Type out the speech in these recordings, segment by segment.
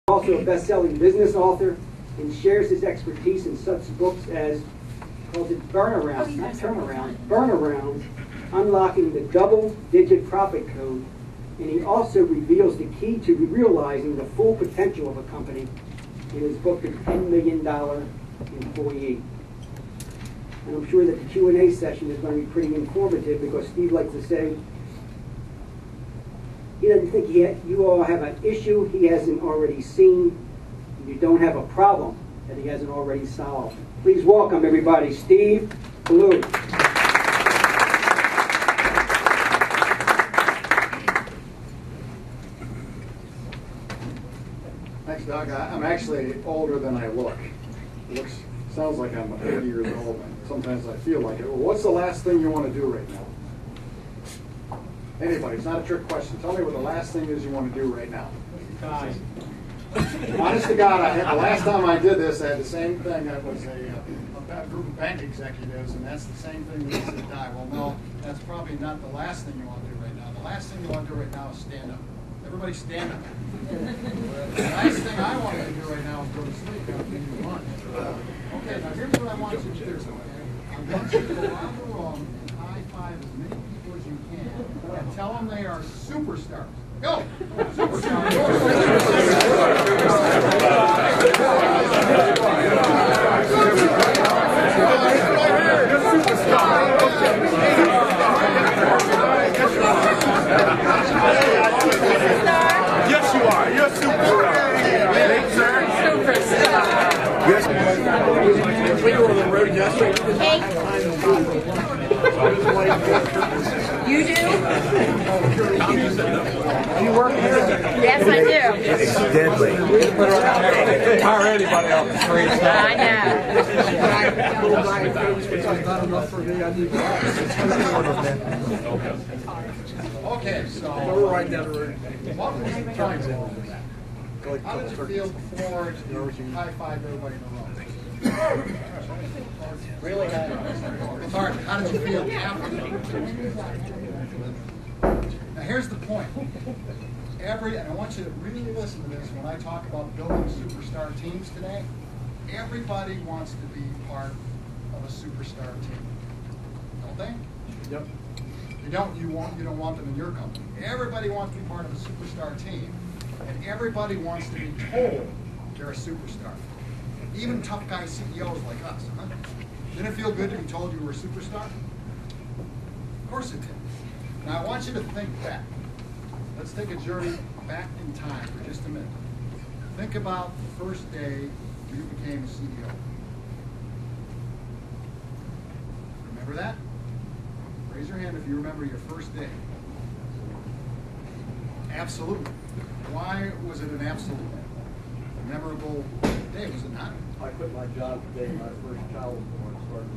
Also a best-selling business author, and shares his expertise in such books as, calls it Burnaround, not Turnaround, Burnaround, Unlocking the Double-Digit Profit Code, and he also reveals the key to realizing the full potential of a company in his book, The $10 Million Employee. And I'm sure that the Q&A session is going to be pretty informative because Steve likes to say he doesn't think you all have an issue he hasn't already seen. You don't have a problem that he hasn't already solved. Please welcome, everybody, Steve Blue. Thanks, Doug. I'm actually older than I look. Sounds like I'm 80 years old, and sometimes I feel like it. Well, what's the last thing you want to do right now? Anybody, it's not a trick question. Tell me what the last thing is you want to do right now. Die. Honest to God, the last time I did this, I had the same thing. I was a group of bank executives, and that's the same thing that said die. Well, no, that's probably not the last thing you want to do right now. The last thing you want to do right now is stand up. Everybody stand up. The last thing I want you to do right now is go to sleep after you lunch. Okay, now here's what I want you to do. I want you to go around the room and high-five as many people as you can and tell them they are superstars. Go! Superstars! Yes, you are. You're a superstar. Thanks, sir. Superstar. Yes. We were on the road yesterday. Hey. You do? You work here? Yes, I do. It's deadly. Tire anybody off the street. I know. Little Brian Coach, which is not enough for me. I need Okay, so we're right down the road. what was the time? How did you feel before you high-fived everybody in the room? Really? Sorry, how did you feel after? Now here's the point. And I want you to really listen to this when I talk about building superstar teams today. Everybody wants to be part of a superstar team, don't they? Yep. You don't want them in your company. Everybody wants to be part of a superstar team, and everybody wants to be told they're a superstar. Even tough guy CEOs like us, huh? Didn't it feel good to be told you were a superstar? Of course it did. Now I want you to think back. Let's take a journey back in time for just a minute. Think about the first day you became a CEO. Remember that? Raise your hand if you remember your first day. Absolutely. Why was it an absolute memorable day, was it not? I quit my job the day my first child was born and started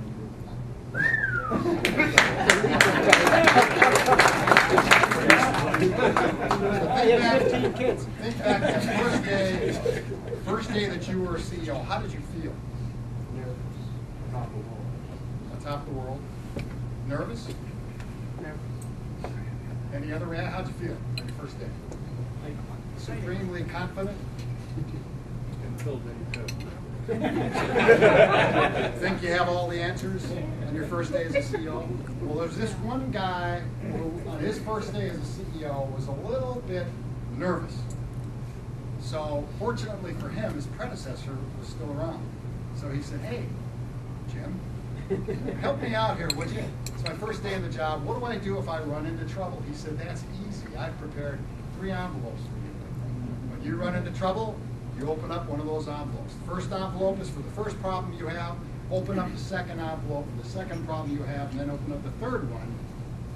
I have 15 kids. Think back to that first day that you were a CEO. How did you feel? top of the world. On top of the world. Nervous? Any other reaction? How'd you feel on your first day? Supremely confident? Until then, Think you have all the answers on your first day as a CEO? Well, there's this one guy who, on his first day as a CEO, was a little bit nervous. So, fortunately for him, his predecessor was still around. So he said, "Hey, Jim, help me out here, would you? It's my first day in the job. What do I do if I run into trouble?" He said, "That's easy. I've prepared 3 envelopes for you. When you run into trouble, you open up one of those envelopes. The first envelope is for the first problem you have. Open up the second envelope for the second problem you have, and then open up the third one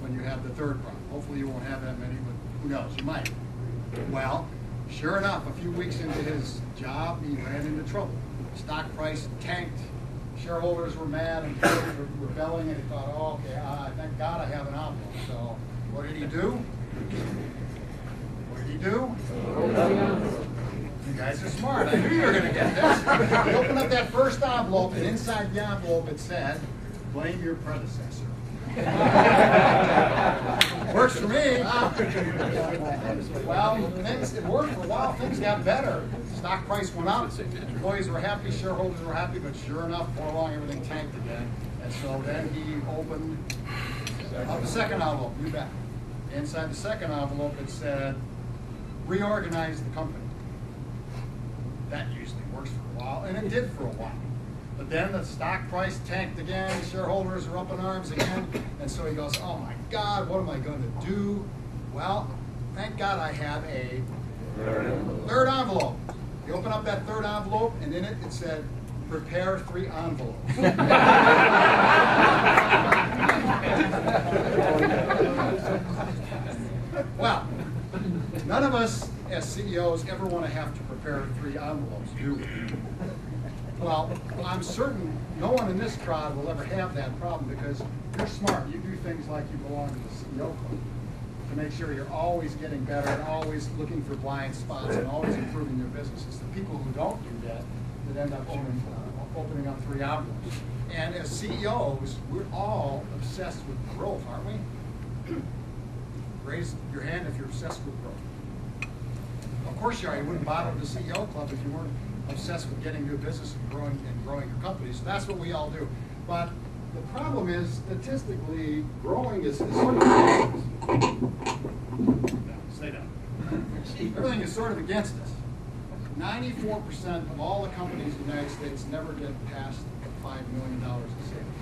when you have the third problem. Hopefully you won't have that many, but who knows, you might." Well, sure enough, a few weeks into his job, he ran into trouble. Stock price tanked. Shareholders were mad and were rebelling, and he thought, "Oh, okay, thank God I have an envelope." So what did he do? What did he do? You guys are smart. I knew you were going to get this. He opened up that first envelope, and inside the envelope it said, "Blame your predecessor." Works for me. Well, it worked for a while. Things got better. Stock price went up. Employees were happy. Shareholders were happy. But sure enough, before long, everything tanked again. And so then he opened the second envelope. You bet. Inside the second envelope, it said, reorganize the company. That usually works for a while, and it did for a while. But then the stock price tanked again, shareholders are up in arms again, and so he goes, oh my God, what am I going to do? Well, thank God I have a third envelope. You open up that third envelope, and in it, it said, prepare 3 envelopes. Well, none of us as CEOs ever want to have to prepare 3 envelopes, do we? Well, I'm certain no one in this crowd will ever have that problem because you're smart. You do things like you belong to the CEO club to make sure you're always getting better and always looking for blind spots and always improving your business. It's the people who don't do that that end up opening up 3 envelopes. And as CEOs, we're all obsessed with growth, aren't we? Raise your hand if you're obsessed with growth. Of course you are. You wouldn't bother the CEO club if you weren't obsessed with getting new business and growing your company. So that's what we all do. But the problem is, statistically, growing is sort of against us. Stay down. Everything is sort of against us. 94% of all the companies in the United States never get past $5 million in sales.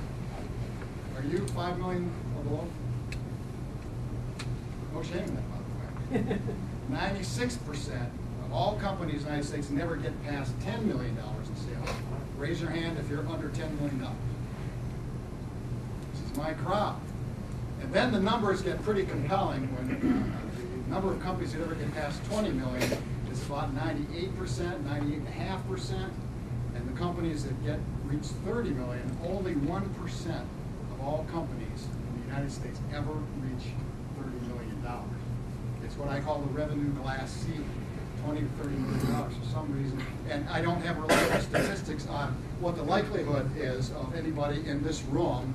Are you $5 million or below? No shame in that, by the way. 96% of all companies in the United States never get past $10 million in sales. Raise your hand if you're under $10 million. This is my crowd. And then the numbers get pretty compelling when the number of companies that ever get past 20 million is about 98%, 98.5%. And the companies that reach 30 million, only 1% of all companies in the United States ever reach $30 million. It's what I call the revenue glass ceiling, $20 to $30 million for some reason. And I don't have reliable statistics on what the likelihood is of anybody in this room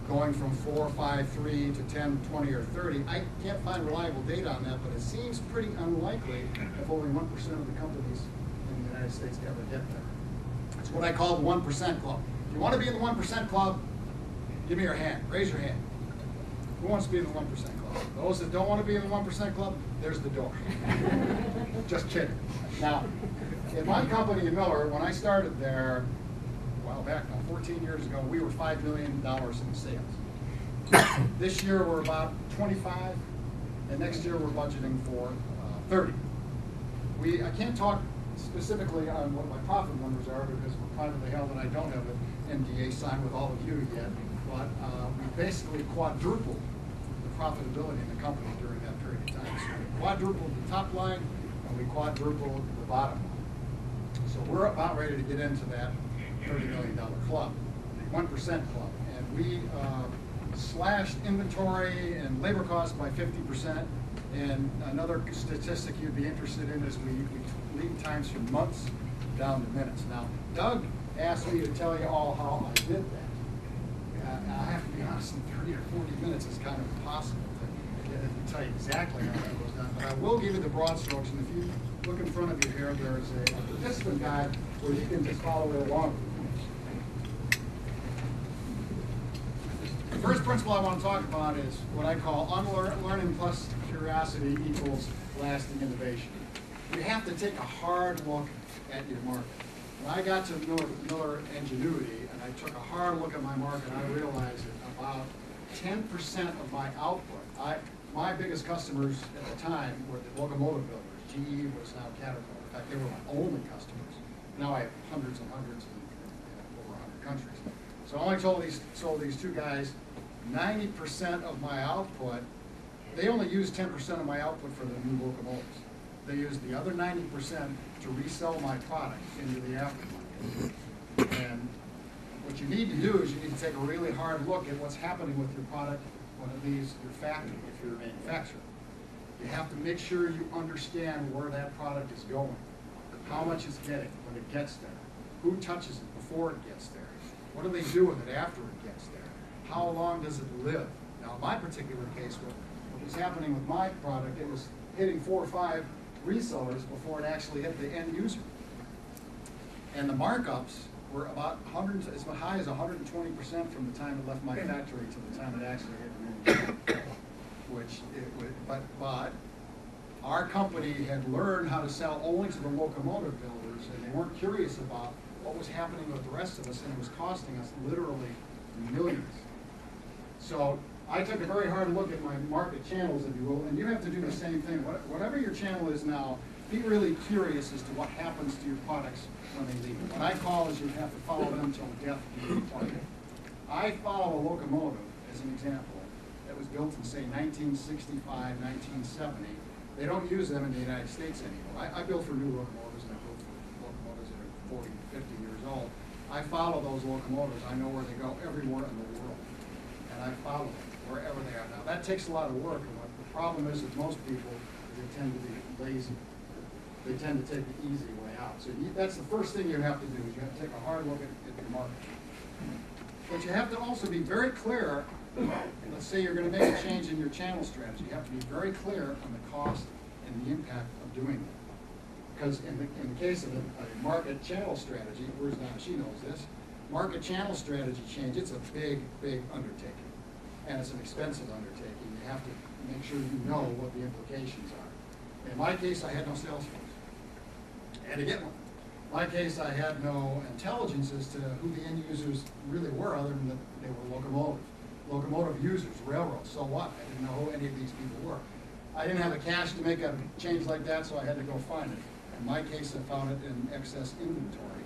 going from 4, 5, 3 to 10, 20, or 30. I can't find reliable data on that, but it seems pretty unlikely if only 1% of the companies in the United States ever get there. It's what I call the 1% club. If you want to be in the 1% club, give me your hand. Raise your hand. Who wants to be in the 1% club? Those that don't want to be in the 1% club, there's the door. Just kidding. Now, in my company in Miller, when I started there, a while back now, 14 years ago, we were $5 million in sales. This year we're about 25, and next year we're budgeting for 30. I can't talk specifically on what my profit numbers are because we're privately held and I don't have an NDA signed with all of you yet, but we basically quadrupled the profitability in the company during that period of time. So we quadrupled the top line and we quadrupled the bottom line. So we're about ready to get into that $30 million club, the 1% club. And we slashed inventory and labor costs by 50%. And another statistic you'd be interested in is we lead times from months down to minutes. Now, Doug asked me to tell you all how I did that. I have to be honest, in 30 or 40 minutes it's kind of impossible to tell you exactly how that was done. But I will give you the broad strokes. And if you look in front of you here, there's a participant guide where you can just follow it along. The first principle I want to talk about is what I call learning plus curiosity equals lasting innovation. You have to take a hard look at your market. When I got to Miller Ingenuity and I took a hard look at my market, I realized that about 10% of my output, my biggest customers at the time were the locomotive builders. GE was now Caterpillar. In fact, they were my only customers. Now I have hundreds and hundreds in over 100 countries. So I only sold these two guys 90% of my output. They only used 10% of my output for the new locomotives. They used the other 90% to resell my product into the aftermarket. And what you need to do is you need to take a really hard look at what's happening with your product when it leaves your factory if you're a manufacturer. You have to make sure you understand where that product is going, how much it's getting when it gets there, who touches it before it gets there, what do they do with it after it gets there, how long does it live, Now, in my particular case, what was happening with my product, it was hitting 4 or 5 resellers before it actually hit the end user. And the markups were about as high as 120% from the time it left my factory to the time it actually hit the end user. But our company had learned how to sell only to the locomotive builders, and they weren't curious about what was happening with the rest of us, and it was costing us literally millions. So I took a very hard look at my market channels, if you will, and you have to do the same thing. Whatever your channel is now, be really curious as to what happens to your products when they leave. What I call is you have to follow them till death do you part. I follow a locomotive, as an example, that was built in, say, 1965, 1970. They don't use them in the United States anymore. I build for new locomotives, and I build for locomotives that are 40, 50 years old. I follow those locomotives. I know where they go everywhere in the world. And I follow them wherever they are. Now, that takes a lot of work, and what the problem is with most people, they tend to be lazy. They tend to take the easy way out. So that's the first thing you have to do, is you have to take a hard look at your market. But you have to also be very clear. Let's say you're going to make a change in your channel strategy. You have to be very clear on the cost and the impact of doing that. Because in the case of a market channel strategy, where's now, she knows this, market channel strategy change, it's a big, big undertaking. And it's an expensive undertaking. You have to make sure you know what the implications are. In my case, I had no sales force. I had to get one. In my case, I had no intelligence as to who the end users really were, other than that they were locomotive users, railroads. So what? I didn't know who any of these people were. I didn't have the cash to make a change like that, so I had to go find it. In my case, I found it in excess inventory.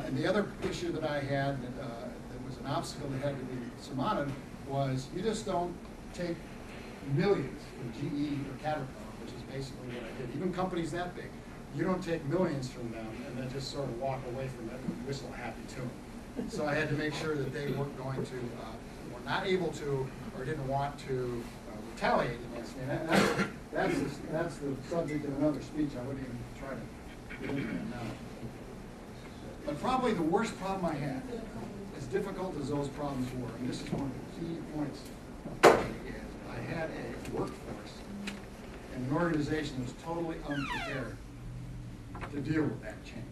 And the other issue that I had that was an obstacle that had to be surmounted was you just don't take millions from GE or Caterpillar, which is basically what I did. Even companies that big, you don't take millions from them and then just sort of walk away from it and whistle a happy tune. So I had to make sure that they weren't going to, were not able to, or didn't want to retaliate against me. And that's the subject of another speech. I wouldn't even try to get into that now. But probably the worst problem I had, as difficult as those problems were, and this is one of the key points, is I had a workforce and an organization that was totally unprepared to deal with that change.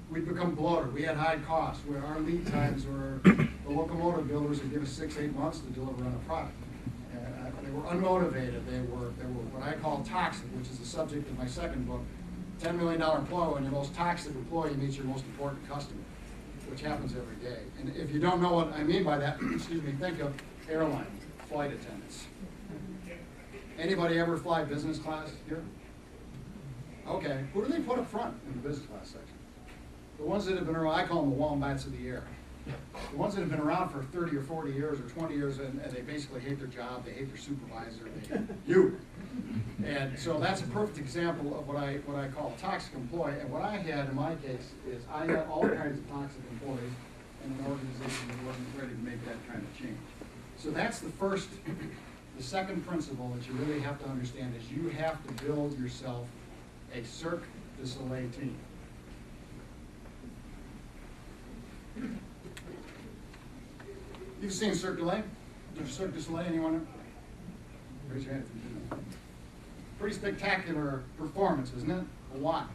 We'd become bloated. We had high costs, where our lead times were, the locomotive builders would give us 6-8 months to deliver on a product. They were unmotivated. They were what I call toxic, which is the subject of my second book, $10 million employee, and your most toxic employee meets your most important customer, which happens every day. And if you don't know what I mean by that, excuse me, think of airline flight attendants. Anybody ever fly business class here? Okay, who do they put up front in the business class section? The ones that have been around, I call them the wombats of the air. The ones that have been around for 30 or 40 years or 20 years, and they basically hate their job, they hate their supervisor, you. And so that's a perfect example of what I call a toxic employee. And what I had in my case is I had all kinds of toxic employees in an organization that wasn't ready to make that kind of change. So that's the first. The second principle that you really have to understand is you have to build yourself a Cirque du Soleil team. You've seen Cirque du Soleil, anyone? Raise your hand if you do. Pretty spectacular performance, isn't it? A lot.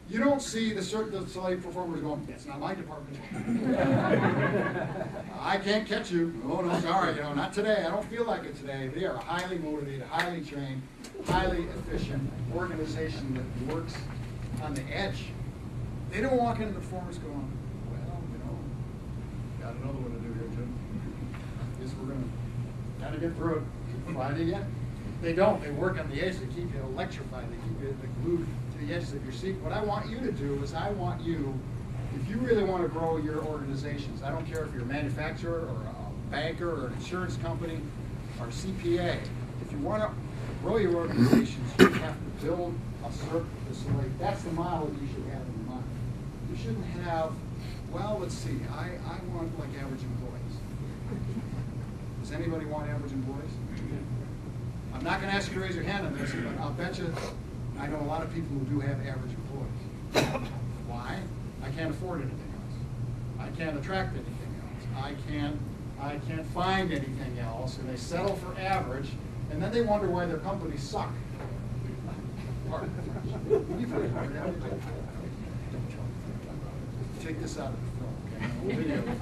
You don't see the Cirque du Soleil performers going, that's not my department. I can't catch you. Oh, no, sorry, not today. I don't feel like it today. They are a highly motivated, highly trained, highly efficient organization that works on the edge. They don't walk into the performance going, well, got another one to do here, Jim. Guess we're going to kind of get through it. Friday yet? They don't. They work on the edge. They keep you electrified. They keep you glued to the edges of your seat. What I want you to do is I want you, if you really want to grow your organizations, I don't care if you're a manufacturer or a banker or an insurance company or a CPA, if you want to grow your organizations, you have to build a Cirque du Soleil. That's the model you should have in mind. You shouldn't have, well, let's see, I want like average employees. Does anybody want average employees? I'm not going to ask you to raise your hand on this, but I'll bet you I know a lot of people who do have average employees. Why? I can't afford anything else. I can't attract anything else. I can't I can't find anything else, and they settle for average, and then they wonder why their companies suck. Pardon the French. You've heard that. Take this out of the film, okay? We'll video it.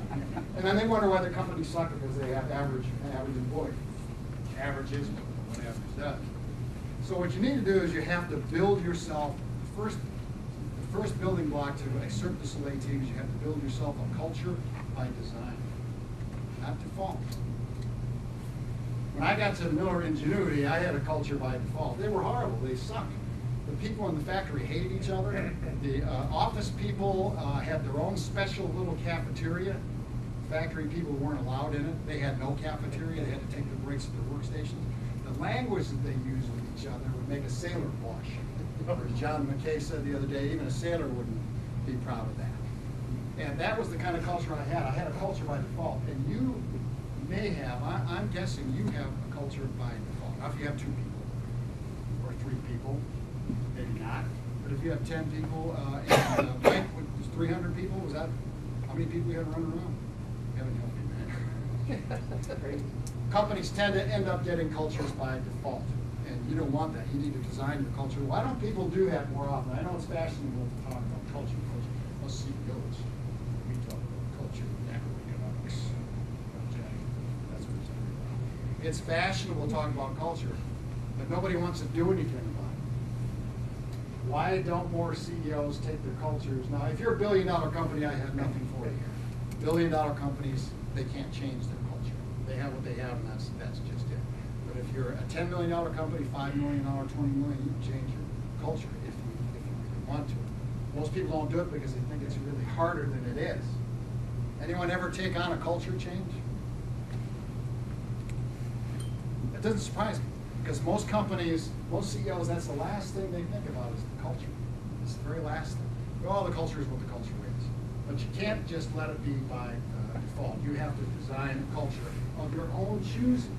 And then they wonder why their companies suck because they have average employees. Average is what average does. So what you need to do is you have to build yourself, the first building block to assert the Soleil team is you have to build yourself a culture by design, not default. When I got to Miller Ingenuity, I had a culture by default. They were horrible, they sucked. The people in the factory hated each other. The office people had their own special little cafeteria. Factory people weren't allowed in it. They had no cafeteria. They had to take their breaks at their workstations. The language that they used with each other would make a sailor blush. Or as John McKay said the other day, even a sailor wouldn't be proud of that. And that was the kind of culture I had. I had a culture by default. And you may have, I'm guessing you have a culture by default. Now if you have 2 people or 3 people, maybe not. But if you have 10 people, and Mike was 300 people, was that, how many people you had running around? You haven't helped me, man. Companies tend to end up getting cultures by default. And you don't want that. You need to design your culture. Why don't people do that more often? I know it's fashionable to talk about culture. Let's see, CEOs. We talk about culture, macroeconomics. That's what it's about. It's fashionable to talk about culture, but nobody wants to do anything about it. Why don't more CEOs take their cultures? Now, if you're a $1 billion company, I have nothing for you here. $1 billion companies, they can't change their culture. They have what they have, and that's just it. But if you're a $10 million company, $5 million, $20 million, you can change your culture if you really want to. Most people don't do it because they think it's really harder than it is. Anyone ever take on a culture change? It doesn't surprise me, because most companies, most CEOs, that's the last thing they think about is the culture. It's the very last thing. Well, the culture is what the culture is. But you can't just let it be by default. You have to design a culture of your own choosing.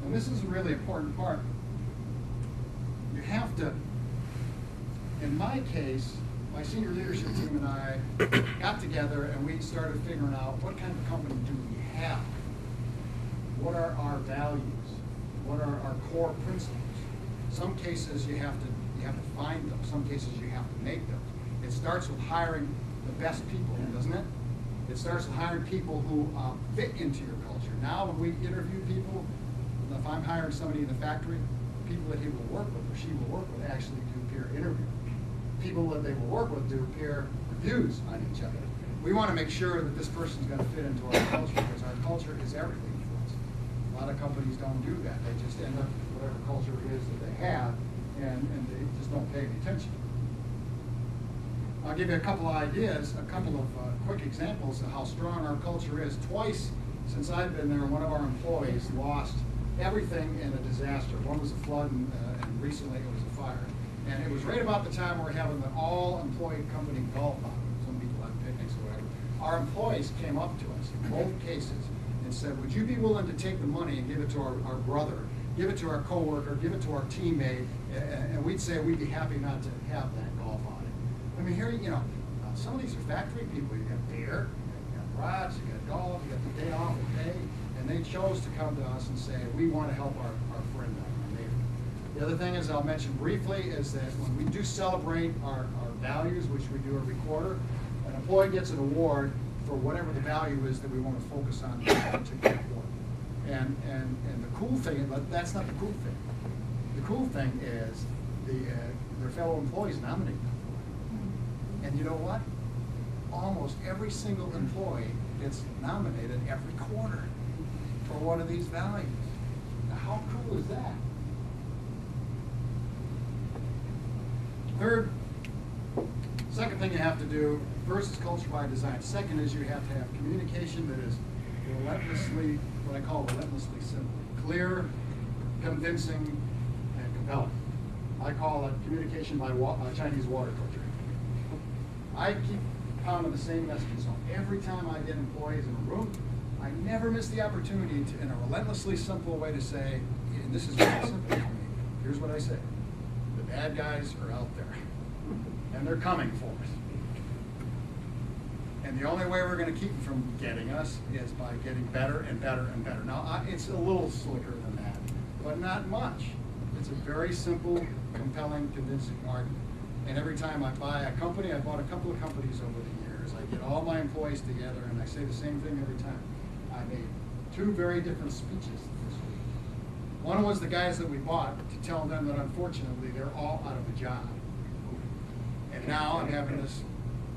And this is a really important part. You have to, in my case, my senior leadership team and I got together and we started figuring out what kind of company do we have? What are our values? What are our core principles? Some cases you have to find them. Some cases you have to make them. It starts with hiring the best people, doesn't it? It starts with hiring people who fit into your culture. Now when we interview people, if I'm hiring somebody in the factory, people that he will work with or she will work with actually do peer interview. People that they will work with do peer reviews on each other. We want to make sure that this person's going to fit into our culture, because our culture is everything for us. A lot of companies don't do that. They just end up with whatever culture it is that they have, and they just don't pay any attention. I'll give you a couple of ideas, a couple of quick examples of how strong our culture is. Twice since I've been there, one of our employees lost everything in a disaster. One was a flood, and recently it was a fire. And it was right about the time we were having the all-employee company golf out. Some people have picnics or whatever. Our employees came up to us in both cases and said, would you be willing to take the money and give it to our brother, give it to our coworker, give it to our teammate? And we'd say we'd be happy not to have that golf outing. I mean, here, you know, some of these are factory people. You got beer, you got brats, you got golf, you got the day off and pay. And they chose to come to us and say, we want to help our friend out, our neighbor. The other thing is, I'll mention briefly, is that when we do celebrate our values, which we do every quarter, an employee gets an award for whatever the value is that we want to focus on in that particular quarter. And the cool thing, but that's not the cool thing. The cool thing is their fellow employees nominate them. And you know what? Almost every single employee gets nominated every quarter for one of these values. Now, how cool is that? Second thing you have to do, first is culture by design. Second is you have to have communication that is relentlessly, what I call relentlessly simple. Clear, convincing, and compelling. I call it communication by Chinese water torture. I keep pounding the same message. So every time I get employees in a room, I never miss the opportunity to, in a relentlessly simple way, to say, and this is very simple for me, here's what I say. The bad guys are out there, and they're coming for us. And the only way we're going to keep them from getting us is by getting better and better and better. Now, it's a little slicker than that, but not much. It's a very simple, compelling, convincing argument. And every time I buy a company, I bought a couple of companies over the years. I get all my employees together, and I say the same thing every time. I made two very different speeches this week. One was the guys that we bought to tell them that unfortunately they're all out of a job. And now I'm having this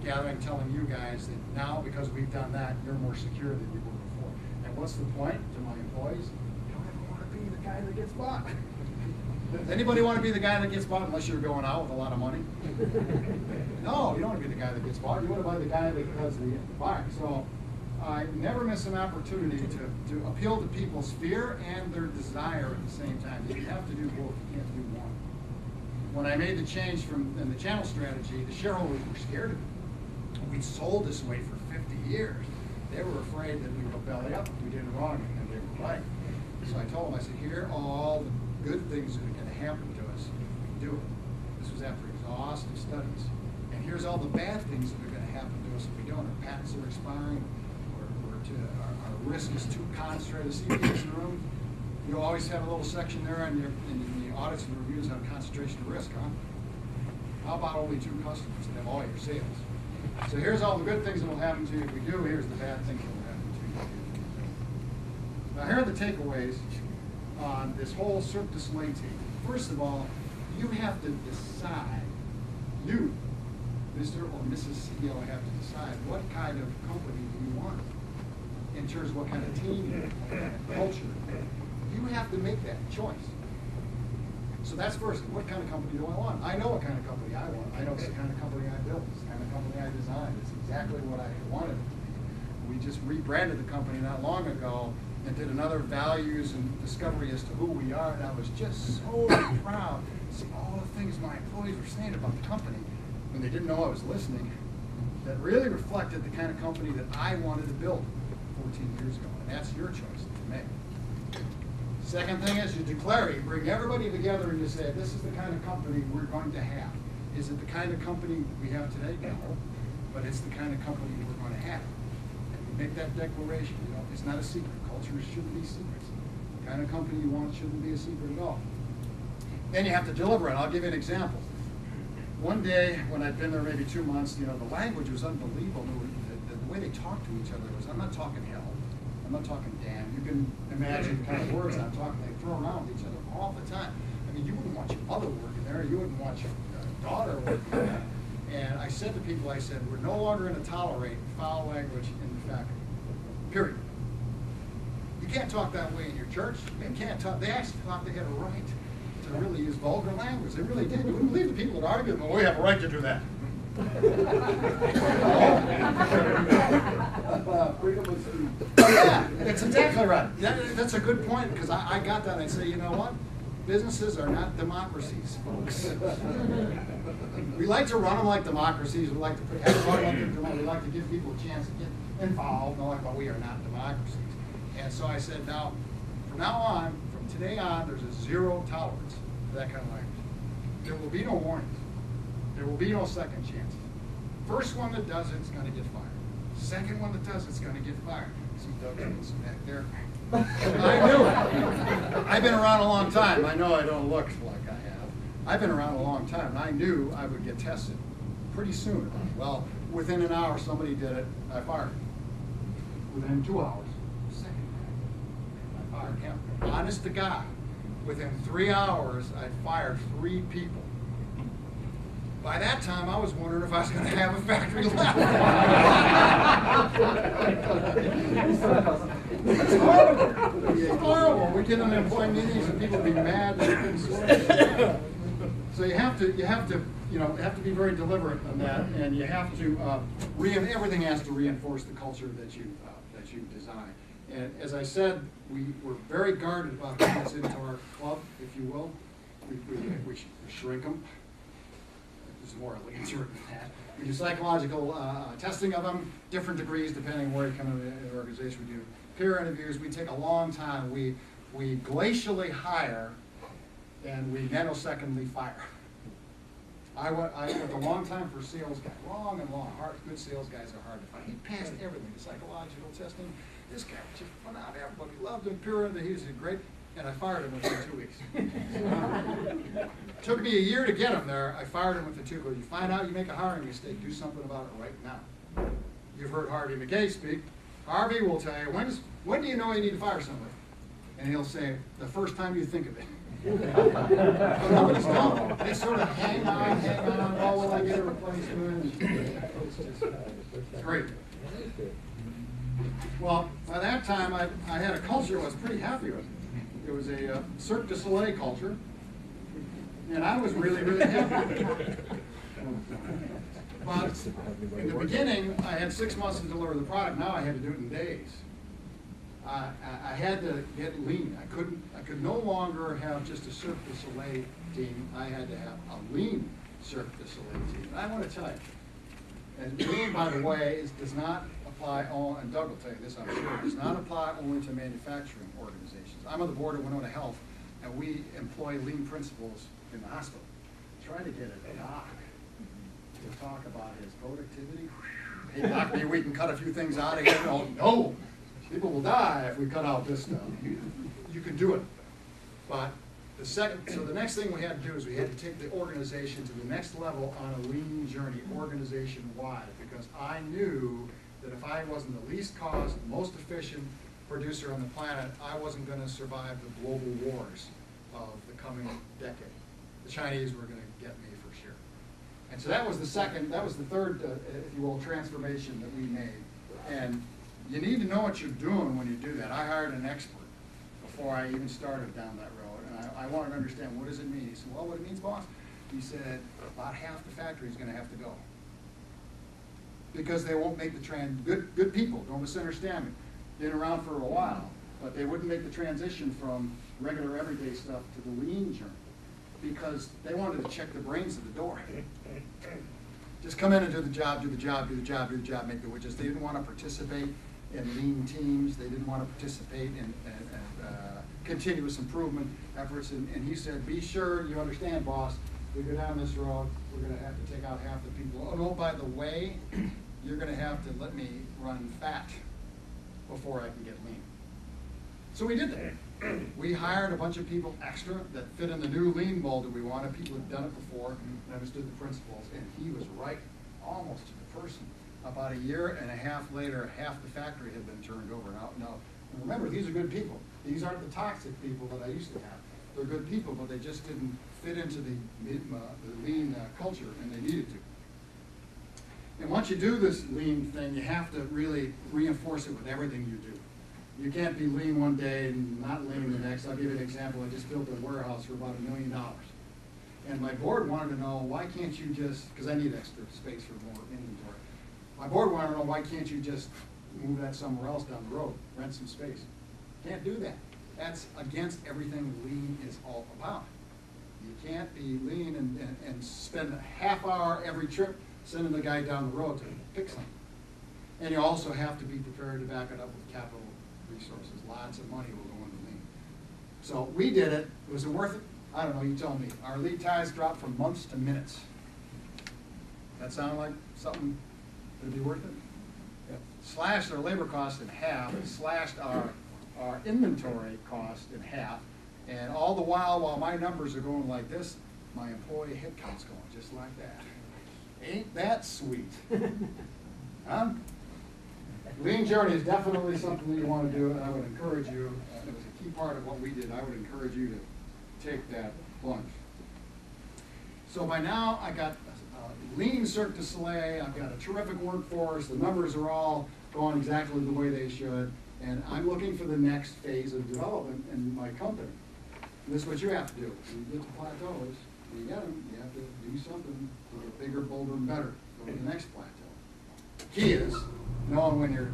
gathering telling you guys that now because we've done that, you're more secure than you were before. And what's the point to my employees? You don't ever want to be the guy that gets bought. Does anybody want to be the guy that gets bought unless you're going out with a lot of money? No, you don't want to be the guy that gets bought. You want to be the guy that does the buying. So I never miss an opportunity to appeal to people's fear and their desire at the same time. You have to do both. You can't do one. When I made the change in the channel strategy, the shareholders were scared of it. We'd sold this way for 50 years. They were afraid that we'd go belly up if we did it wrong, and they were right. So I told them, I said, here are all the good things that are going to happen to us if we do it. This was after exhaustive studies. And here's all the bad things that are going to happen to us if we don't. Our patents are expiring, our risk is too concentrated. See these in the room? You always have a little section there in the audits and reviews on concentration of risk, huh? How about only 2 customers that have all your sales? So here's all the good things that will happen to you if we do. Here's the bad things that will happen to you if you don't. Now here are the takeaways on this whole Cirque du Soleil team. First of all, you have to decide, you, Mr. or Mrs. CEO, have to decide what kind of company do you want in terms of what kind of team, what kind of culture. You have to make that choice. So that's first. What kind of company do I want? I know what kind of company I want. I know it's the kind of company I built. It's the kind of company I designed. It's exactly what I wanted it to be. We just rebranded the company not long ago and did another values and discovery as to who we are. And I was just so proud to see all the things my employees were saying about the company when they didn't know I was listening that really reflected the kind of company that I wanted to build 14 years ago. And that's your choice to make. Second thing is you declare it. You bring everybody together and you say, this is the kind of company we're going to have. Is it the kind of company we have today? No. But it's the kind of company we're going to have. And you make that declaration. You know, it's not a secret. Culture shouldn't be secrets. The kind of company you want shouldn't be a secret at all. Then you have to deliver it. I'll give you an example. One day when I'd been there maybe 2 months, you know, the language was unbelievable. The way they talked to each other was, I'm not talking hell. I'm not talking damn. You can imagine the kind of words I'm talking. They throw around each other all the time. I mean, you wouldn't want your mother working there. You wouldn't want your daughter working there. And I said to people, I said, we're no longer going to tolerate foul language in the factory. Period. You can't talk that way in your church. You can't talk. They actually thought they had a right to really use vulgar language. They really did. You wouldn't believe the people that argued, well, we have a right to do that. Freedom of speech. Yeah, it's exactly right. That's a good point, because I got that and I say, you know what? Businesses are not democracies, folks. We like to run them like democracies. We like to we like to give people a chance to get involved. But we are not democracies. And so I said, now, from now on, from today on, there's a zero tolerance for that kind of language. There will be no warnings. There will be no second chances. First one that does it's going to get fired. Second one that does it's going to get fired. See Doug Johnson back there? I knew it. I've been around a long time. I know I don't look like I have. I've been around a long time, and I knew I would get tested pretty soon. Well, within an hour, somebody did it. I fired him. Within 2 hours, second guy, I fired him. Honest to God, within 3 hours, I fired 3 people. By that time, I was wondering if I was going to have a factory left. It's horrible. It's horrible. We get in employee meetings and people be mad that we couldn't swear. So you have to be very deliberate on that, and you have to everything has to reinforce the culture that you design. And as I said, we're very guarded about who gets into our club, if you will. We shrink them. There's more elegance than that. We do psychological testing of them, different degrees depending on where you come into the organization. We do peer interviews. We take a long time. We glacially hire and we nanosecondly fire. I went a long time for a sales guy, long and long. Good sales guys are hard to find. He passed everything, the psychological testing. This guy just went out, everybody loved him, pure, he was great, and I fired him within 2 weeks. Took me a year to get him there. I fired him within 2 weeks. You find out you make a hiring mistake, do something about it right now. You've heard Harvey McKay speak. Harvey will tell you, when do you know you need to fire somebody? And he'll say, the first time you think of it. But nobody's don't. They sort of hang on, oh, will I get a replacement? It's great. Well, by that time, I had a culture I was pretty happy with. It was a Cirque du Soleil culture, and I was really, really happy with it. But in the beginning, I had 6 months to deliver the product. Now I had to do it in days. I had to get lean. I could no longer have just a Cirque du Soleil team. I had to have a lean Cirque du Soleil team. And I want to tell you, and lean, by the way, does not apply all, and Doug will tell you this, I'm sure, does not apply only to manufacturing organizations. I'm on the board of Winona Health, and we employ lean principles in the hospital. Try to get a doc to talk about his productivity. Hey, doc, maybe we can cut a few things out of here. Oh, no. People will die if we cut out this stuff. You can do it. But so the next thing we had to do is we had to take the organization to the next level on a lean journey, organization-wide, because I knew that if I wasn't the least cost, most efficient producer on the planet, I wasn't going to survive the global wars of the coming decade. The Chinese were going to get me for sure. And so that was the third, if you will, transformation that we made. And you need to know what you're doing when you do that. I hired an expert before I even started down that road, and I wanted to understand, what does it mean? He said, well, what it means, boss? He said, about half the factory is going to have to go. Because they won't make the good people, don't misunderstand me, been around for a while, but they wouldn't make the transition from regular everyday stuff to the lean journey, because they wanted to check the brains at the door. Just come in and do the job, make the widgets. They didn't want to participate in lean teams. They didn't want to participate in continuous improvement efforts. And he said, be sure you understand, boss, we go down this road, we're going to have to take out half the people. Oh, no, by the way, you're going to have to let me run fat before I can get lean. So we did that. We hired a bunch of people extra that fit in the new lean mold that we wanted. People had done it before and understood the principles. And he was right almost to the person. About a year and a half later, half the factory had been turned over. Now, remember, these are good people. These aren't the toxic people that I used to have. They're good people, but they just didn't fit into the lean culture, and they needed to. And once you do this lean thing, you have to really reinforce it with everything you do. You can't be lean one day and not lean the next. I'll give you an example. I just built a warehouse for about $1 million. And my board wanted to know, why can't you just, because I need extra space for more inventory. My board wanted to know, why can't you just move that somewhere else down the road, rent some space? Can't do that. That's against everything lean is all about. You can't be lean and spend a half hour every trip sending the guy down the road to pick something. And you also have to be prepared to back it up with capital resources. Lots of money will go into lean. So we did it. Was it worth it? I don't know, you tell me. Our lead times dropped from months to minutes. That sound like something that'd be worth it? Yeah. Slashed our labor costs in half, slashed our inventory cost in half, and all the while my numbers are going like this, my employee headcount's going just like that. Ain't that sweet? Huh? Lean journey is definitely something that you want to do, and I would encourage you, it was a key part of what we did, I would encourage you to take that plunge. So by now, I got lean Cirque du Soleil, I've got a terrific workforce, the numbers are all going exactly the way they should, and I'm looking for the next phase of development in my company. And this is what you have to do. When you get to plateaus, when you get them, you have to do something to get bigger, bolder, and better. Go to the next plateau. The key is knowing when you're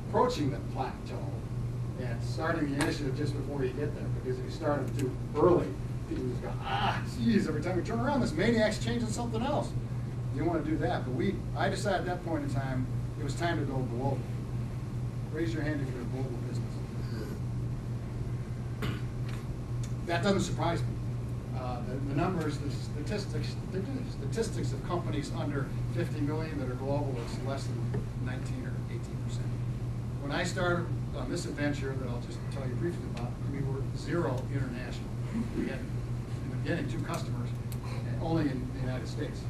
approaching the plateau and starting the initiative just before you get there. Because if you start it too early, people just go, geez, every time we turn around, this maniac's changing something else. You want to do that. But I decided at that point in time, it was time to go global. Raise your hand if you're a global business. That doesn't surprise me. The numbers, the statistics of companies under 50 million that are global is less than 19 or 18%. When I started on this adventure that I'll just tell you briefly about, we were zero international. We had, in the beginning, 2 customers, and only in the United States.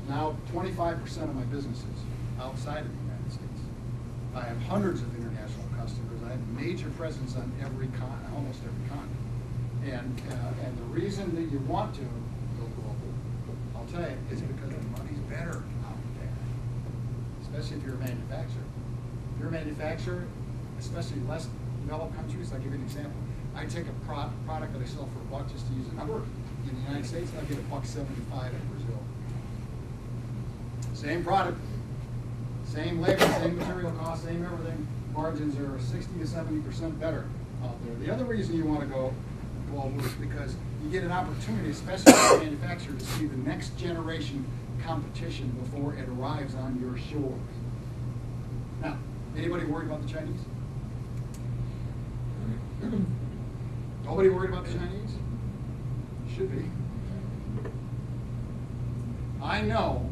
Now, 25% of my business is outside of the United States. I have hundreds of international customers. I have a major presence on almost every continent. And the reason that you want to go global, I'll tell you, is because the money's better out there. Especially if you're a manufacturer. If you're a manufacturer, especially in less developed countries, I'll give you an example. I take a product that I sell for $1, just to use a number, in the United States, I'll get $1.75 in Brazil. Same product, same labor, same material cost, same everything. Margins are 60 to 70% better out there. The other reason you want to go global is because you get an opportunity, especially as a manufacturer, to see the next generation competition before it arrives on your shores. Now, anybody worried about the Chinese? Nobody worried about the Chinese? Should be. I know,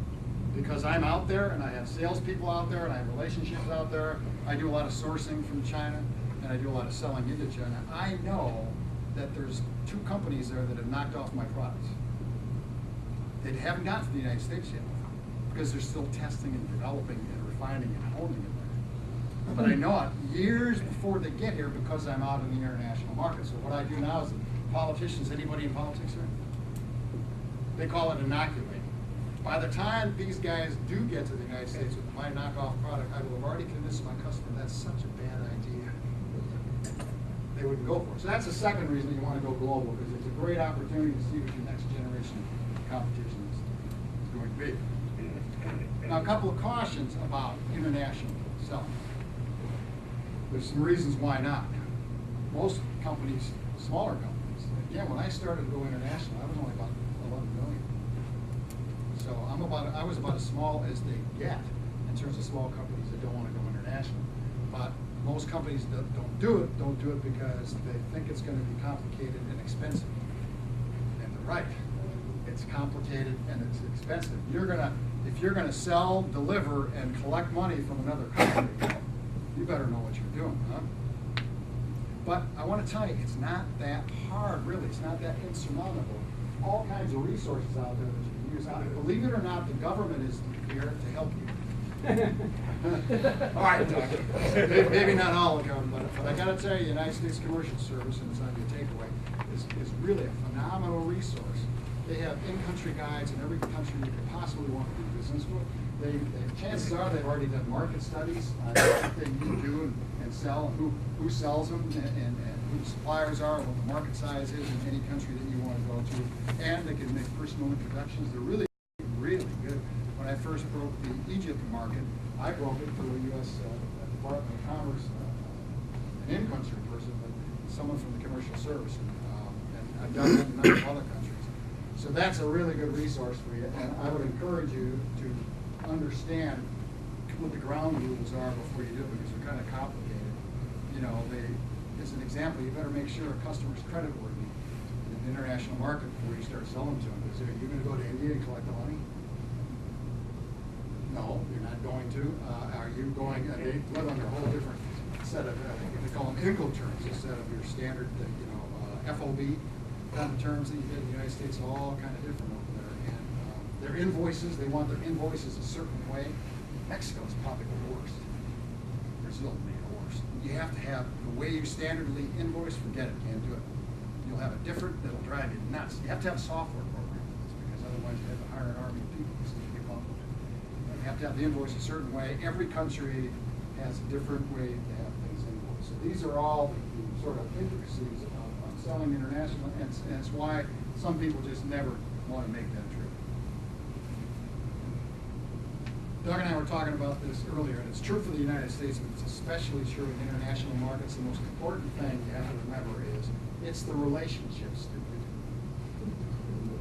because I'm out there and I have salespeople out there and I have relationships out there. I do a lot of sourcing from China and I do a lot of selling into China. I know that there's 2 companies there that have knocked off my products. They haven't gotten to the United States yet because they're still testing and developing and refining and honing it there. But I know it years before they get here because I'm out in the international market. So what I do now is, politicians, anybody in politics here? They call it inoculating. By the time these guys do get to the United States with my knockoff product, I will have already convinced my customer that's such a bad idea. They wouldn't go for it. So that's the second reason you want to go global, because it's a great opportunity to see what your next generation competition is going to be. Now, a couple of cautions about international selling. There's some reasons why not. Most companies, smaller companies, again, when I started to go international, I was only about 11 million. So I was about as small as they get in terms of small companies that don't want to go international. But most companies that don't do it because they think it's going to be complicated and expensive. And they're right. It's complicated and it's expensive. If you're gonna sell, deliver, and collect money from another country, you better know what you're doing, huh? But I want to tell you, it's not that hard, really. It's not that insurmountable. All kinds of resources out there that you can use. Believe it or not, the government is here to help you. All right, Doug. Maybe not all of them, but I got to tell you, United States Commercial Service, and it's on your takeaway, is really a phenomenal resource. They have in-country guides in every country you could possibly want to do business with. Chances are they've already done market studies on everything you do and sell, and who sells them, and who the suppliers are, and what the market size is in any country that you want to go to. And they can make personal introductions. They're really, really good. When I first broke the Egypt market, I broke it through a U.S. Department of Commerce, an in-country person, but someone from the commercial service. And I've done it in a number of other countries. So that's a really good resource for you. And I would encourage you to understand what the ground rules are before you do it, because they're kind of complicated. You know, as an example, you better make sure a customer's creditworthy in an international market before you start selling to them. Because are you going to go to India and collect the money? No, you're not going to. Are you going? They live under a whole different set of, they call them Incoterms instead of your standard, FOB kind of terms that you get in the United States, are all kind of different over there. And their invoices, they want their invoices a certain way. Mexico's probably the worst. Brazil may be the worst. You have to have the way you standardly invoice, forget it, can't do it. You'll have a different, that'll drive you nuts. You have to have a software program for this, because otherwise you have to hire an army of people to keep up with it. You have to have the invoice a certain way. Every country has a different way to have things invoiced. So these are all the sort of intricacies of selling international, and it's why some people just never want to make that trip. Doug and I were talking about this earlier, and it's true for the United States, but it's especially true in international markets. The most important thing you have to remember is it's the relationships, stupid.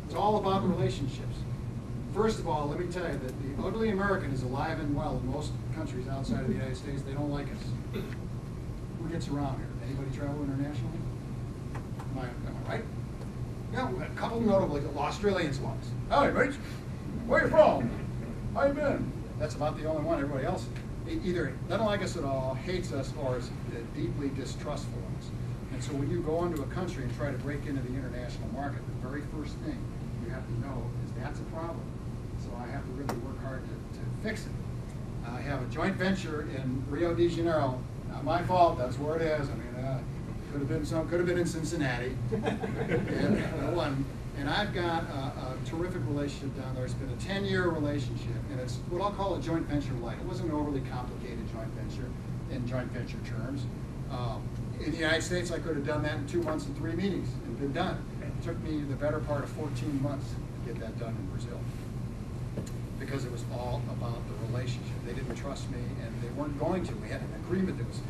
It's all about relationships. First of all, let me tell you that the ugly American is alive and well in most countries outside of the United States. They don't like us. Who gets around here? Anybody travel internationally? Am I right? Yeah, we got a couple notable Australians ones. Howdy, mate. Where you from? How you been? That's about the only one. Everybody else either doesn't like us at all, hates us, or is deeply distrustful of us. And so when you go into a country and try to break into the international market, the very first thing you have to know is that's a problem. So I have to really work hard to fix it. I have a joint venture in Rio de Janeiro. Not my fault. That's where it is. I mean, could have been in Cincinnati. And I've got a terrific relationship down there. It's been a 10-year relationship, and it's what I'll call a joint venture light. It wasn't an overly complicated joint venture in joint venture terms. In the United States, I could have done that in 2 months and 3 meetings and been done. It took me the better part of 14 months to get that done in Brazil, because it was all about the relationship. They didn't trust me, and they weren't going to. We had an agreement that was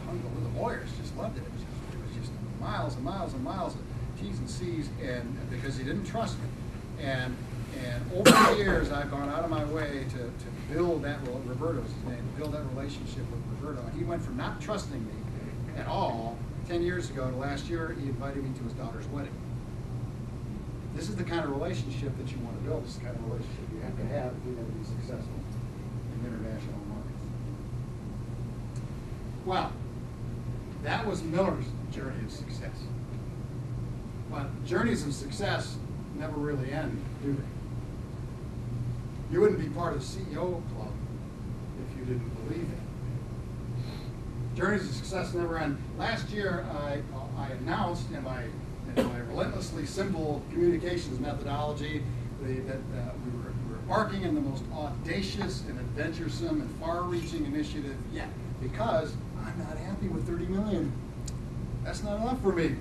hung over. The lawyers just loved it. It was just miles and miles and miles of T's and C's, and because he didn't trust me. And over the years, I've gone out of my way to build that, Roberto's his name, build that relationship with Roberto. And he went from not trusting me at all 10 years ago to last year, he invited me to his daughter's wedding. This is the kind of relationship that you want to build. This is the kind of relationship you have to have if you're going to be successful in international markets. Well, that was Miller's journey of success. But journeys of success never really end, do they? You wouldn't be part of the CEO club if you didn't believe it. Journeys of success never end. Last year, I announced in my relentlessly simple communications methodology that we were embarking on the most audacious and adventuresome and far-reaching initiative yet, because I'm not happy with 30 million. That's not enough for me.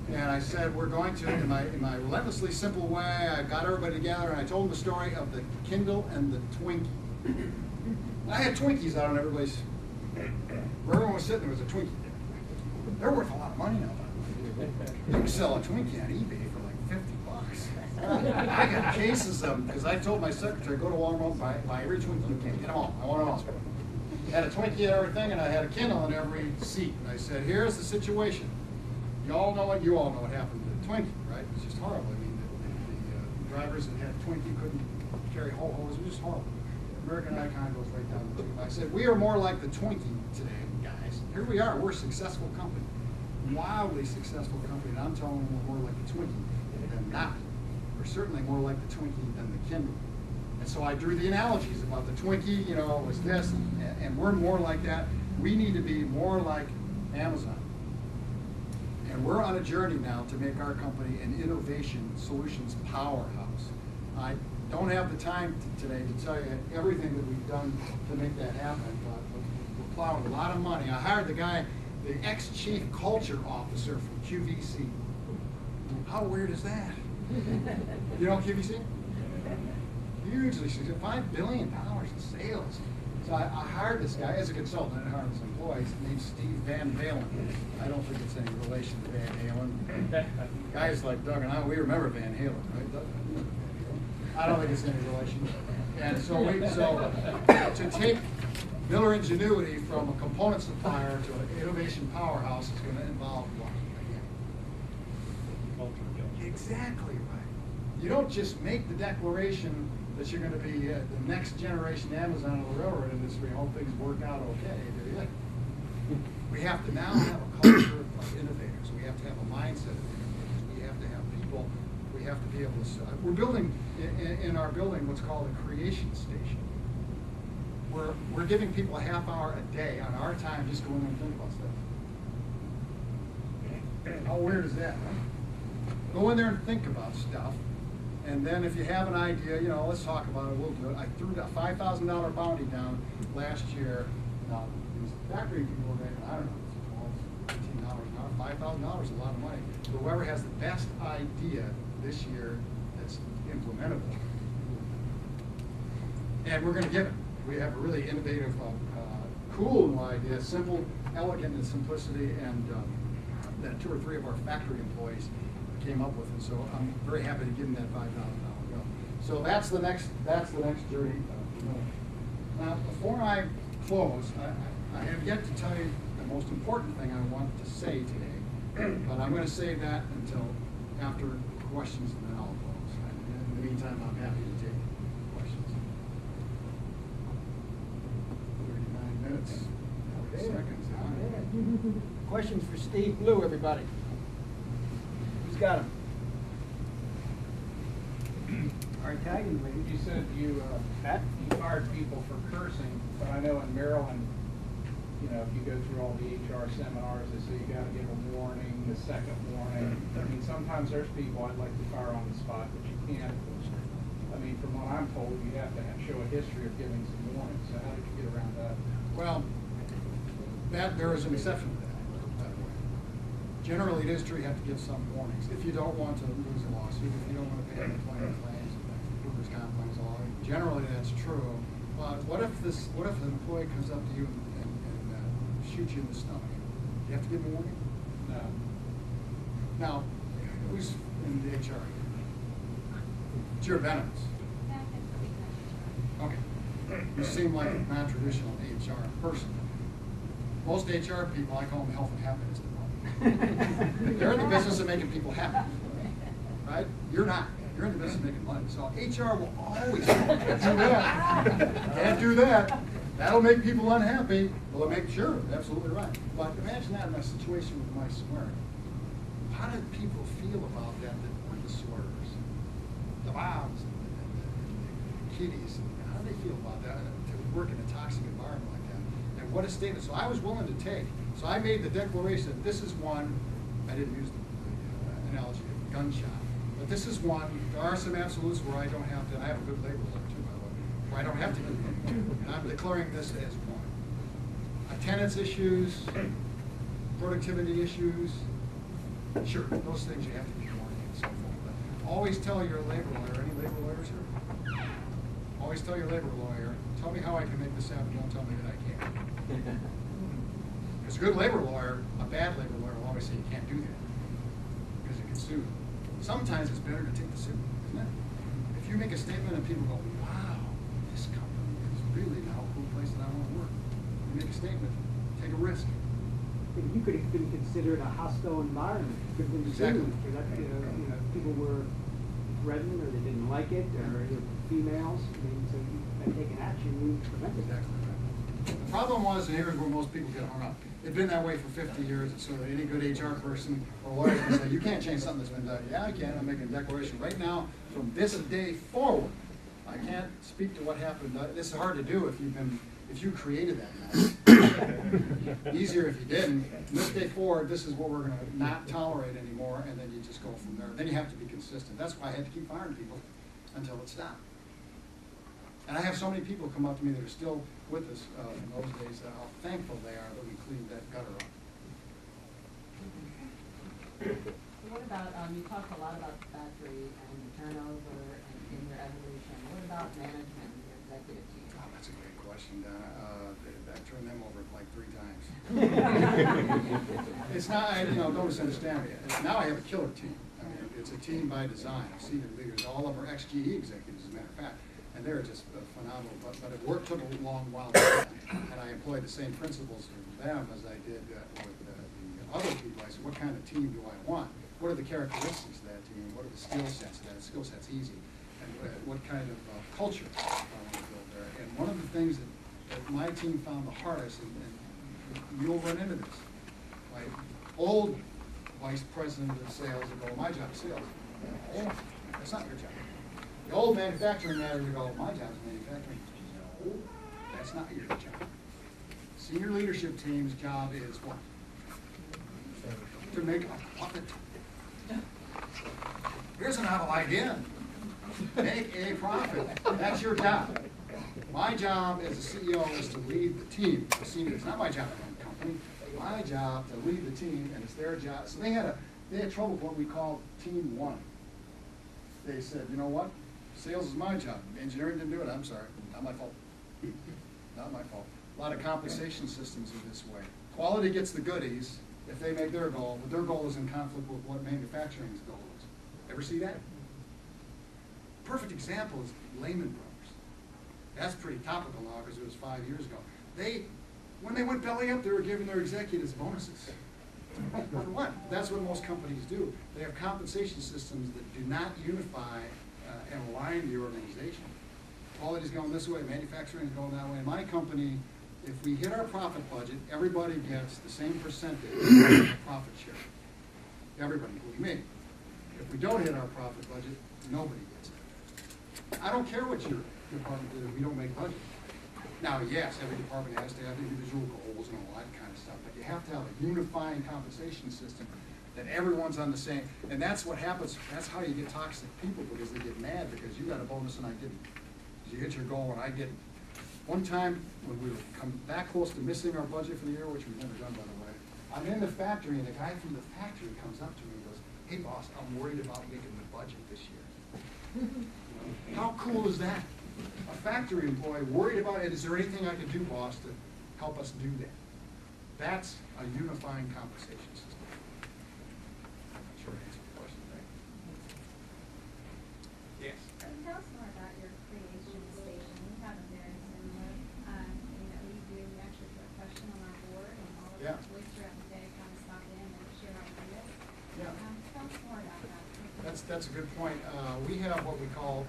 And I said, we're going to, in my relentlessly simple way, I got everybody together and I told them the story of the Kindle and the Twinkie. I had Twinkies out on everybody's, where everyone was sitting, there was a Twinkie there. They're worth a lot of money now. You can sell a Twinkie on eBay for like $50. I got cases of them because I told my secretary, go to Walmart, buy every Twinkie you can. Get them all. I want them all. I had a Twinkie and everything, and I had a Kindle in every seat. And I said, here's the situation. You all know what happened to the Twinkie, right? It's just horrible. I mean, the drivers that had Twinkie couldn't carry ho-hos. It was just horrible. American Icon goes right down the tube. I said, we are more like the Twinkie today, guys. Here we are. We're a successful company. Wildly successful company. And I'm telling them we're more like the Twinkie than not. We're certainly more like the Twinkie than the Kindle. And so I drew the analogies about the Twinkie, was this, and we're more like that. We need to be more like Amazon. And we're on a journey now to make our company an innovation solutions powerhouse. I don't have the time today to tell you everything that we've done to make that happen, but we're plowing a lot of money. I hired the ex-chief culture officer from QVC. How weird is that? You know QVC? Hugely successful, $5 billion in sales. So I hired this guy as a consultant. I didn't hire him as an employee. His name's Steve Van Halen. I don't think it's any relation to Van Halen. Guys like Doug and I, we remember Van Halen, right? Doug? I don't think it's any relation. And so to take Miller Ingenuity from a component supplier to an innovation powerhouse is going to involve what? Exactly right. You don't just make the declaration that you're going to be the next generation Amazon of the railroad industry and hope things work out okay, do you? We have to now have a culture of innovators. We have to have a mindset of innovators. We have to have people. We have to be able to. We're building in our building what's called a creation station. We're giving people a half hour a day on our time just go in there and think about stuff. How weird is that? Right? Go in there and think about stuff. And then if you have an idea, let's talk about it, we'll do it. I threw that $5,000 bounty down last year. Now, these factory people were making, I don't know, $12, $15 an hour. $5,000 is a lot of money. But whoever has the best idea this year that's implementable. And we're going to give it. We have a really innovative, cool new idea, simple, elegant in simplicity, and that 2 or 3 of our factory employees came up with, and so I'm very happy to give them that $5,000 go. So that's the next journey. Now, before I close, I have yet to tell you the most important thing I want to say today, but I'm going to save that until after questions, and then I'll close. In the meantime, I'm happy to take questions. 39 minutes, 40 seconds. Questions for Steve Blue, everybody. Who's got them? All right, tag him, lady. You said you fired people for cursing, but I know in Maryland, you know, if you go through all the HR seminars, they say you got to give a warning, the second warning. I mean, sometimes there's people I'd like to fire on the spot, but you can't. I mean, from what I'm told, you have to show a history of giving some warnings. So how did you get around that? Well, there is an exception to that, by the way. Generally, it is true you have to give some warnings. If you don't want to lose a lawsuit, if you don't want to pay unemployment claims, workers' comp claims, all generally that's true. But what if an employee comes up to you and shoots you in the stomach? Do you have to give a warning? No. Now, who's in the HR? It's your benefits. Okay. You seem like a non-traditional HR person. Most HR people, I call them health and happiness department. They're in the business of making people happy, right? You're not. You're in the business of making money. So HR will always can't do that. Can't do that. That'll make people unhappy. Well, it'll make sure, absolutely right. But imagine that in a situation with my swearing. How did people feel about that were the swearers? The moms and the kiddies. How do they feel about that to work in a toxic environment like that? And what a statement. So I was willing to take. So I made the declaration that this is one, I didn't use the analogy of gunshot, but this is one. There are some absolutes where I don't have to, and I have a good label there too, by the way, where I don't have to give them. And I'm declaring this as one. Attendance issues, productivity issues, sure, those things you have to be warning and so forth. But always tell your labor lawyer, any labor lawyers here? Always tell your labor lawyer, tell me how I can make this happen, don't tell me that I can't. Because a good labor lawyer, a bad labor lawyer will always say you can't do that because you can sue. Sometimes it's better to take the suit, isn't it? If you make a statement and people go, wow, this company is really now a cool place that I want to work. You make a statement, take a risk. You could have been considered a hostile environment. Could have been Exactly. sued for that, people were threatened or they didn't like it, or females. I mean, so you had taken action, you prevented that. Exactly right. The problem was, and here's where most people get hung up. It's been that way for 50 years, and so any good HR person or lawyer can say, you can't change something that's been done. Yeah, I can. I'm making a declaration right now from this day forward. I can't speak to what happened. This is hard to do if you created that mess. Easier if you didn't. From this day forward, this is what we're going to not tolerate anymore, and then you just go from there. Then you have to be consistent. That's why I had to keep firing people until it stopped. And I have so many people come up to me that are still with us in those days, how thankful they are that we cleaned that gutter up. What about, you talked a lot about the factory and the turnover and in your evolution. What about management and your executive team? Oh, that's a great question, Donna. I turned them over like 3 times. It's not, don't misunderstand me. Now I have a killer team. I mean, it's a team by design of senior leaders. All of them are ex-GE executives, as a matter of fact. And they're just phenomenal, but it took a long while to get them. And I employed the same principles for them as I did with the other people. I said, what kind of team do I want? What are the characteristics of that team? What are the skill sets of that? Skill set's easy. And what kind of culture I want to build there. And one of the things that my team found the hardest, and you'll run into this, my old vice president of sales would go, my job is sales. Oh, that's not your job. The old manufacturing manager go, my job is manufacturing. No, that's not your job. Senior leadership team's job is what? To make a profit. Here's a novel idea. Make a profit. That's your job. My job as a CEO is to lead the team. It's not my job to run the company. My job to lead the team, and it's their job. So they had trouble with what we call Team 1. They said, you know what? Sales is my job. Engineering didn't do it. I'm sorry. Not my fault. Not my fault. A lot of compensation systems are this way. Quality gets the goodies if they make their goal, but their goal is in conflict with what manufacturing's goal is. Ever see that? Perfect example is Lehman Brothers. That's pretty topical now because it was 5 years ago. When they went belly up, they were giving their executives bonuses. For what? That's what most companies do. They have compensation systems that do not unify and align the organization. Quality's going this way, manufacturing is going that way. In my company, if we hit our profit budget, everybody gets the same percentage of profit share. Everybody, including me. If we don't hit our profit budget, nobody gets it. I don't care what your department did if we don't make budget. Now, yes, every department has to have individual goals and all that kind of stuff, but you have to have a unifying compensation system that everyone's on the same, and that's what happens, that's how you get toxic people, because they get mad because you got a bonus and I didn't. You hit your goal and I didn't. One time, when we were come that close to missing our budget for the year, which we've never done, by the way, I'm in the factory and the guy from the factory comes up to me and goes, "Hey boss, I'm worried about making the budget this year." How cool is that? A factory employee worried about it. Is there anything I can do, boss, to help us do that? That's a unifying compensation system. Short answer to the question, right? Yes. Tell us more about your creation station. We have a very similar. We actually put a question on our board, and all of Yeah. us voice throughout the day kind of stop in and share ideas. Yeah. Tell us more about that. That's a good point. We have what we call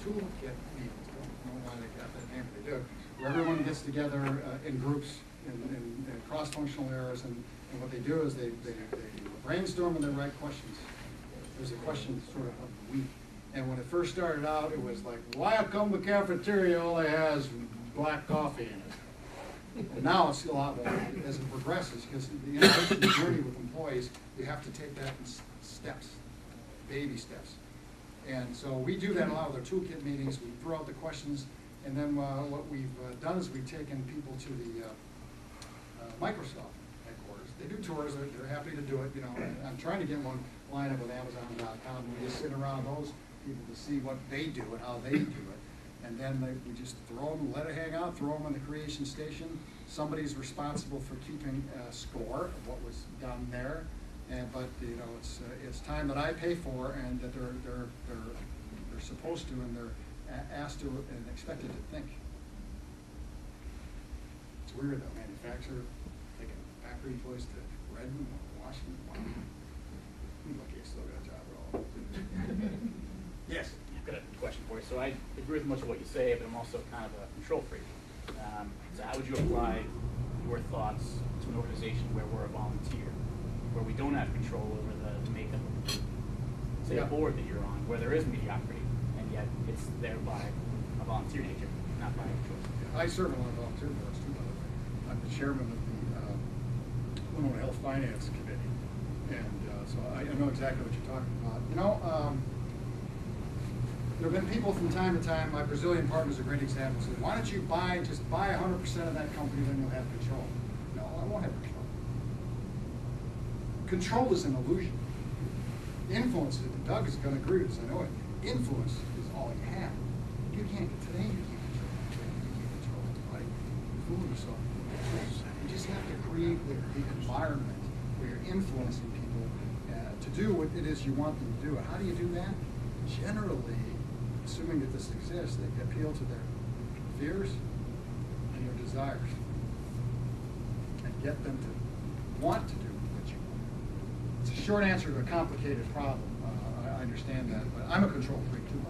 toolkit meetings. I don't know why they got that name, but they do. Where everyone gets together in groups in cross-functional areas, and what they do is they brainstorm and they write questions. There's a question sort of the week. And when it first started out, it was like, why come the cafeteria only has black coffee in it? And now it's a lot more as it progresses, because the innovation journey with employees, you have to take that in steps, baby steps. And so we do that in a lot of our toolkit meetings. We throw out the questions, and then what we've done is we've taken people to the Microsoft headquarters. They do tours. They're happy to do it. I'm trying to get one lined up with Amazon.com. We just sit around those people to see what they do and how they do it. And then we just throw them, let it hang out, throw them on the creation station. Somebody's responsible for keeping score of what was done there. But it's time that I pay for, and that they're supposed to, and they're asked to and expected to think. It's weird though, manufacturer taking factory employees to Redmond, Washington. Wow. I'm lucky I still got a job at all. Yes. I've got a question for you. So I agree with much of what you say, but I'm also kind of a control freak. So how would you apply your thoughts to an organization where we're a volunteer, where we don't have control over the makeup of the group? Say a board that you're on, where there is mediocrity, and yet it's there by a volunteer nature, not by a choice. I serve on a volunteer board too, by the way. I'm the chairman of the Illinois Health Finance Committee, and so I know exactly what you're talking about. There have been people from time to time. My Brazilian partner is a great example. Says, "Why don't you just buy 100% of that company, then you'll have control." No, I won't have control. Control is an illusion. Influence, Doug is going to agree with this, I know it. Influence is all you have. You can't today. You can't control anybody. You're fooling yourself. You just have to create the environment where you're influencing people to do what it is you want them to do. And how do you do that? Generally, assuming that this exists, they appeal to their fears and their desires, and get them to want to do what you want. It's a short answer to a complicated problem. I understand that, but I'm a control freak too.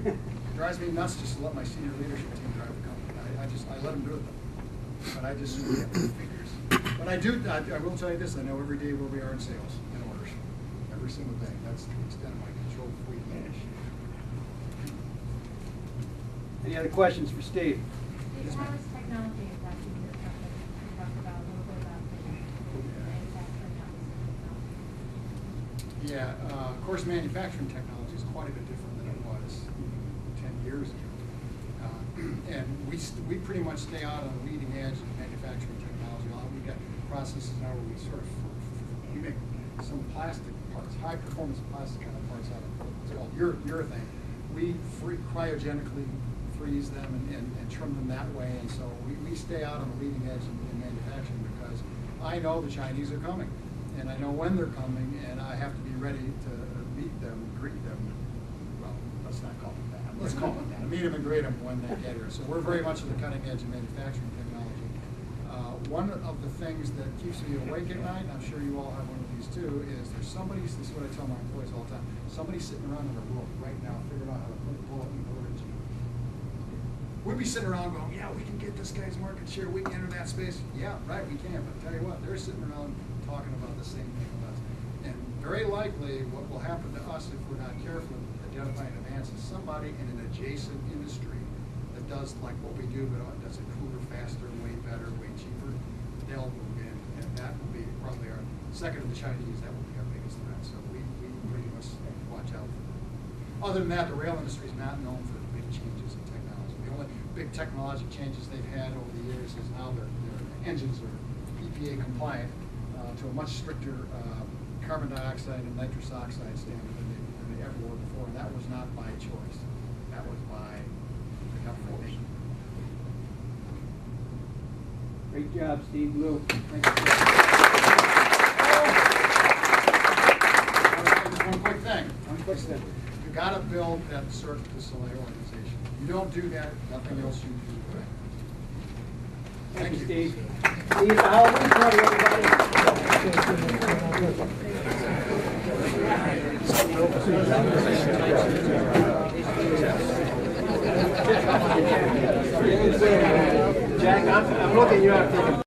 It drives me nuts just to let my senior leadership team drive the company. I let them do it, but I just get the figures. But I will tell you this, I know every day where we are in sales and orders. Every single day. That's the extent of my control freak. Any other questions for Steve? Steve, how is technology impacting your company? You talked about a little bit about the manufacturing technology. Yeah, of course, manufacturing technology is quite a bit different than it was 10 years ago. And we pretty much stay out on the leading edge of manufacturing technology. We've got processes now where we make some plastic parts, high performance plastic kind of parts out of what's called urethane. We cryogenically freeze them and trim them that way, and so we stay out on the leading edge in manufacturing, because I know the Chinese are coming, and I know when they're coming, and I have to be ready to meet them, greet them. Well, let's not call it that. Let's call it that. Meet them and greet them when they get here. So we're very much at the cutting edge of manufacturing technology. One of the things that keeps me awake at night, and I'm sure you all have one of these too, is there's somebody, this is what I tell my employees all the time, somebody's sitting around in a room right now figuring out how to put a bulletin board into it. We'd be sitting around going, yeah, we can get this guy's market share, we can enter that space. Yeah, right, we can, but tell you what, they're sitting around talking about the same thing with us. And very likely what will happen to us if we're not careful in identifying advance is somebody in an adjacent industry that does like what we do, but does it cooler, faster, way better, way cheaper. They'll move in, and that will be probably our second to the Chinese. That will be our biggest threat. So we pretty much watch out for them. Other than that, the rail industry is not known for big changes in technology. The only big technological changes they've had over the years is now their engines are EPA compliant to a much stricter carbon dioxide and nitrous oxide standard than they ever were before. And that was not by choice. That was by government. Great job, Steve. Lou. Thank you. One quick thing. You got to build that Cirque du Soleil organization. You don't do that, nothing else you do. Thank you, Steve. Steve, Halloween party, everybody. Jack, I'm looking you up.